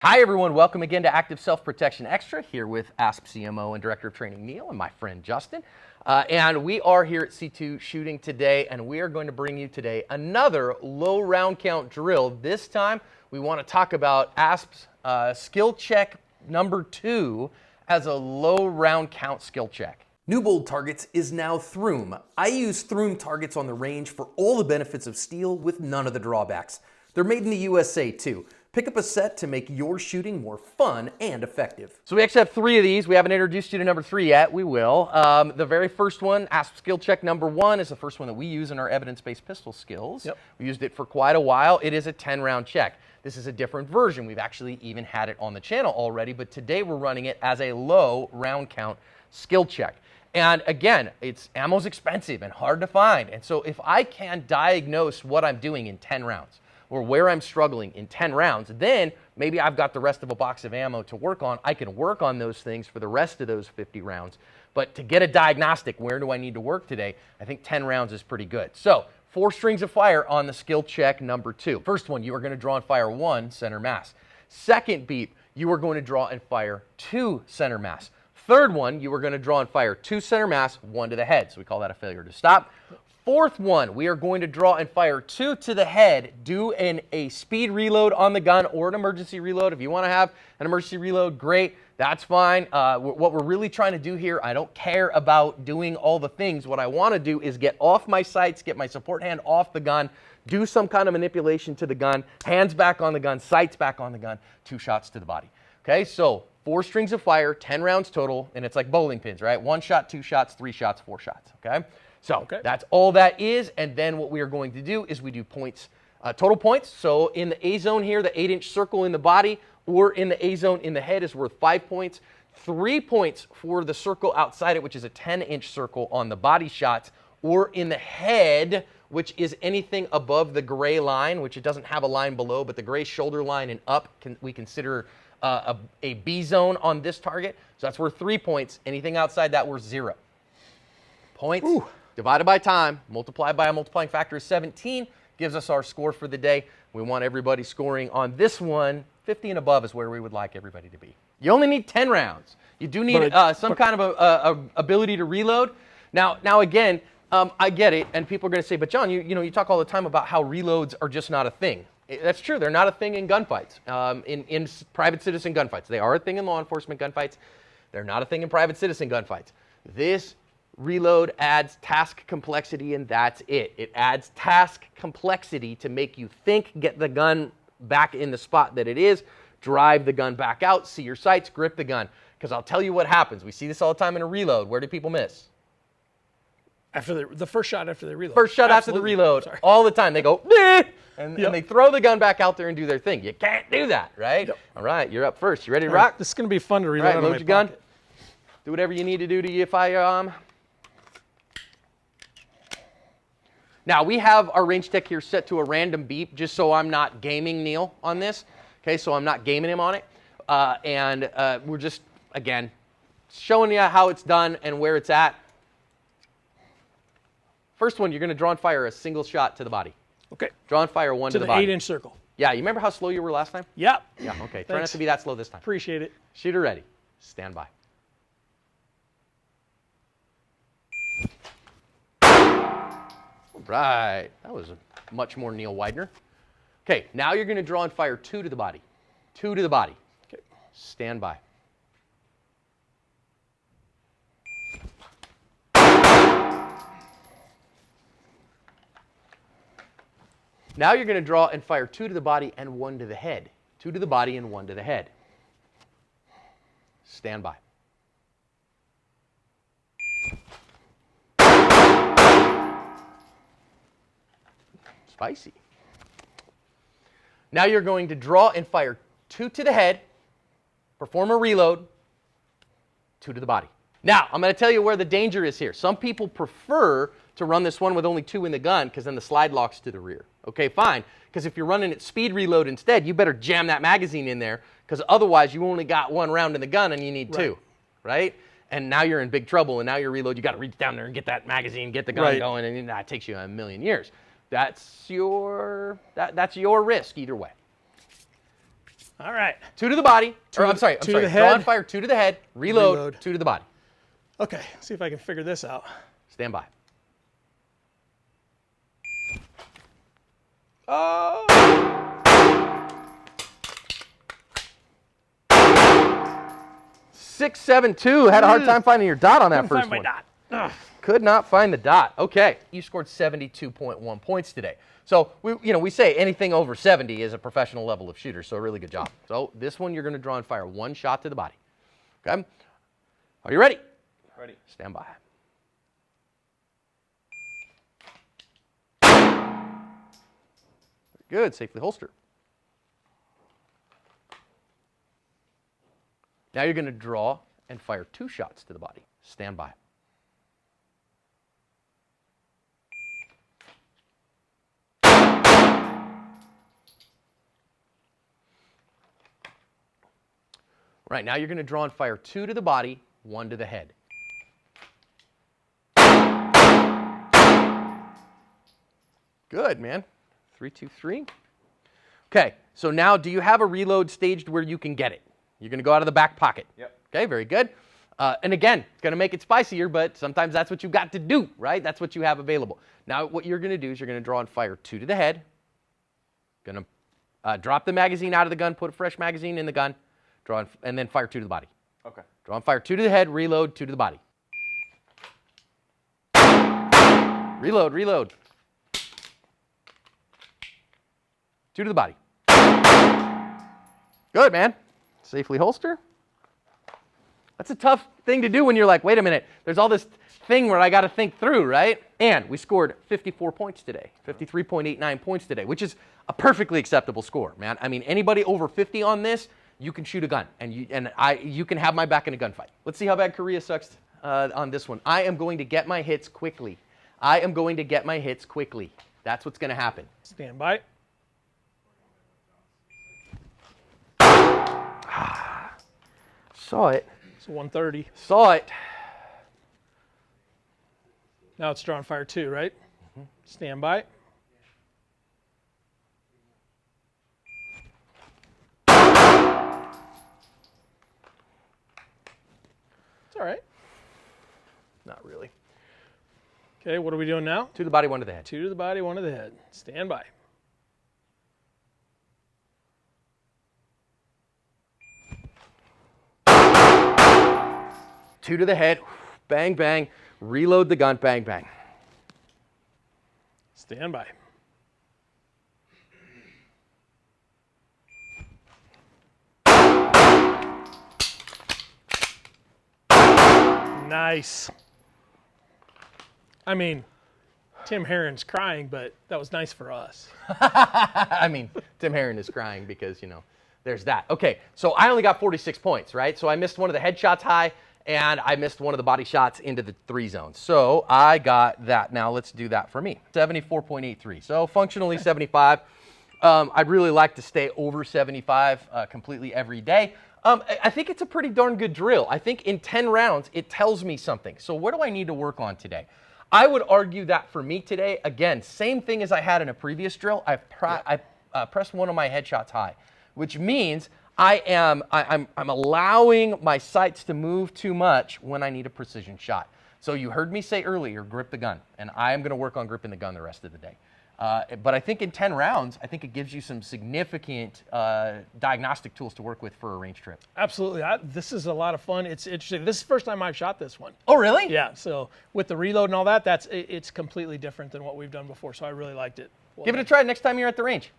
Hi everyone, welcome again to Active Self-Protection Extra, here with ASP CMO and Director of Training Neil and my friend Justin. And we are here at C2 shooting today, and we are going to bring you today another low round count drill. This time we want to talk about ASP's skill check number 2 as a low round count skill check. New Bold Targets is now Throom. I use Throom targets on the range for all the benefits of steel with none of the drawbacks. They're made in the USA too. Pick up a set to make your shooting more fun and effective. So we actually have 3 of these. We haven't introduced you to number 3 yet. We will. The very first one, ASP skill check number 1, is the first one that we use in our evidence-based pistol skills. Yep. We used it for quite a while. It is a 10-round check. This is a different version. We've actually even had it on the channel already, but today we're running it as a low round count skill check. And again, ammo's expensive and hard to find. And so if I can diagnose what I'm doing in 10 rounds, or where I'm struggling in 10 rounds, then maybe I've got the rest of a box of ammo to work on. I can work on those things for the rest of those 50 rounds. But to get a diagnostic, where do I need to work today? I think 10 rounds is pretty good. So 4 strings of fire on the skill check number 2. First one, you are going to draw and fire 1 center mass. Second beep, you are going to draw and fire 2 center mass. Third one, you are going to draw and fire 2 center mass, 1 to the head. So we call that a failure to stop. Fourth one, we are going to draw and fire 2 to the head, do a speed reload on the gun or an emergency reload. If you want to have an emergency reload, great, that's fine. What we're really trying to do here, I don't care about doing all the things. What I want to do is get off my sights, get my support hand off the gun, do some kind of manipulation to the gun, hands back on the gun, sights back on the gun, 2 shots to the body. Okay, so 4 strings of fire, 10 rounds total, and it's like bowling pins, right? 1 shot, 2 shots, 3 shots, 4 shots, okay? So that's all that is, and then what we are going to do is we do points, total points. So in the A zone here, the 8-inch circle in the body, or in the A zone in the head is worth 5 points. 3 points for the circle outside it, which is a 10-inch circle on the body shots, or in the head, which is anything above the gray line, which it doesn't have a line below, but the gray shoulder line and up we consider a B zone on this target. So that's worth 3 points. Anything outside that worth 0 points. Ooh. Divided by time, multiplied by a multiplying factor of 17, gives us our score for the day. We want everybody scoring on this one. 50 and above is where we would like everybody to be. You only need 10 rounds. You do need some kind of a ability to reload. Now again, I get it, and people are going to say, but John, you talk all the time about how reloads are just not a thing. That's true. They're not a thing in gunfights, in private citizen gunfights. They are a thing in law enforcement gunfights. They're not a thing in private citizen gunfights. This reload adds task complexity, and that's it. It adds task complexity to make you think, get the gun back in the spot that it is, drive the gun back out, see your sights, grip the gun. Because I'll tell you what happens. We see this all the time in a reload. Where do people miss? After the first shot after they reload. First shot after the reload. Sorry. All the time. They go, and they throw the gun back out there and do their thing. You can't do that, right? Yep. All right, you're up first. You ready to rock? This is going to be fun to reload. All right, load your gun. Do whatever you need to do to your firearm. Now, we have our range tech here set to a random beep, just so I'm not gaming Neil on this. Okay, so I'm not gaming him on it. We're just, again, showing you how it's done and where it's at. First one, you're going to draw and fire a single shot to the body. Okay. Draw and fire 1 to the body. 8-inch circle. Yeah, you remember how slow you were last time? Yep. Yeah, okay. Try not to be that slow this time. Appreciate it. Shooter ready. Stand by. Right, that was much more Neil Widener. Okay, now you're going to draw and fire 2 to the body. 2 to the body. Okay, stand by. Now you're going to draw and fire 2 to the body and 1 to the head. 2 to the body and 1 to the head. Stand by. Spicy. Now you're going to draw and fire 2 to the head, perform a reload, 2 to the body. Now, I'm going to tell you where the danger is here. Some people prefer to run this one with only 2 in the gun because then the slide locks to the rear. Okay, fine. Because if you're running it speed reload instead, you better jam that magazine in there because otherwise you only got 1 round in the gun and you need 2, right? And now you're in big trouble, and now your reload, you got to reach down there and get that magazine, get the gun going, and that takes you a million years. That's your risk either way. All right. 2 to the body. I'm sorry. to the Draw head. and fire 2 to the head. Reload. 2 to the body. Okay, see if I can figure this out. Stand by. Oh! 672. Had a hard time finding your dot on that Couldn't first find my one. dot. Ugh. Could not find the dot. Okay, you scored 72.1 points today. So we say anything over 70 is a professional level of shooter. So really good job. So this one you're going to draw and fire 1 shot to the body. Okay. Are you ready? Ready. Stand by. Good. Safely holster. Now you're going to draw and fire 2 shots to the body. Stand by. Right, now you're going to draw and fire 2 to the body, 1 to the head. Good, man. 3, 2, 3. Okay, so now do you have a reload staged where you can get it? You're going to go out of the back pocket. Yep. Okay, very good. And again, it's going to make it spicier, but sometimes that's what you've got to do, right? That's what you have available. Now what you're going to do is you're going to draw and fire 2 to the head. Going to drop the magazine out of the gun, put a fresh magazine in the gun, draw and then fire 2 to the body. Okay. Draw and fire 2 to the head, reload, 2 to the body. Reload, reload. 2 to the body. Good, man. Safely holster. That's a tough thing to do when you're like, wait a minute, there's all this thing where I got to think through, right? And we scored 54 points today, 53.89 points today, which is a perfectly acceptable score, man. I mean, anybody over 50 on this, you can shoot a gun, and you can have my back in a gunfight. Let's see how bad Korea sucks on this one. I am going to get my hits quickly. I am going to get my hits quickly. That's what's going to happen. Stand by. Saw it. It's 130. Saw it. Now it's draw and fire 2, right? Mm-hmm. Stand by. It's all right. Not really. Okay, what are we doing now? 2 to the body, 1 to the head. 2 to the body, 1 to the head. Stand by. Two to the head, bang, bang, reload the gun, bang, bang. Stand by. Nice. I mean, Tim Herron's crying, but that was nice for us. I mean, Tim Herron is crying because, there's that. Okay, so I only got 46 points, right? So I missed one of the headshots high, and I missed one of the body shots into the 3 zones. So I got that. Now let's do that for me. 74.83. So functionally 75. I'd really like to stay over 75 completely every day. I think it's a pretty darn good drill. I think in 10 rounds, it tells me something. So what do I need to work on today? I would argue that for me today, again, same thing as I had in a previous drill. I pressed one of my headshots high, which means I'm allowing my sights to move too much when I need a precision shot. So you heard me say earlier, grip the gun, and I am going to work on gripping the gun the rest of the day. But I think in 10 rounds, I think it gives you some significant diagnostic tools to work with for a range trip. Absolutely. This is a lot of fun. It's interesting. This is the first time I've shot this one. Oh, really? Yeah. So with the reload and all that, it's completely different than what we've done before. So I really liked it. Well Give it a try next time you're at the range.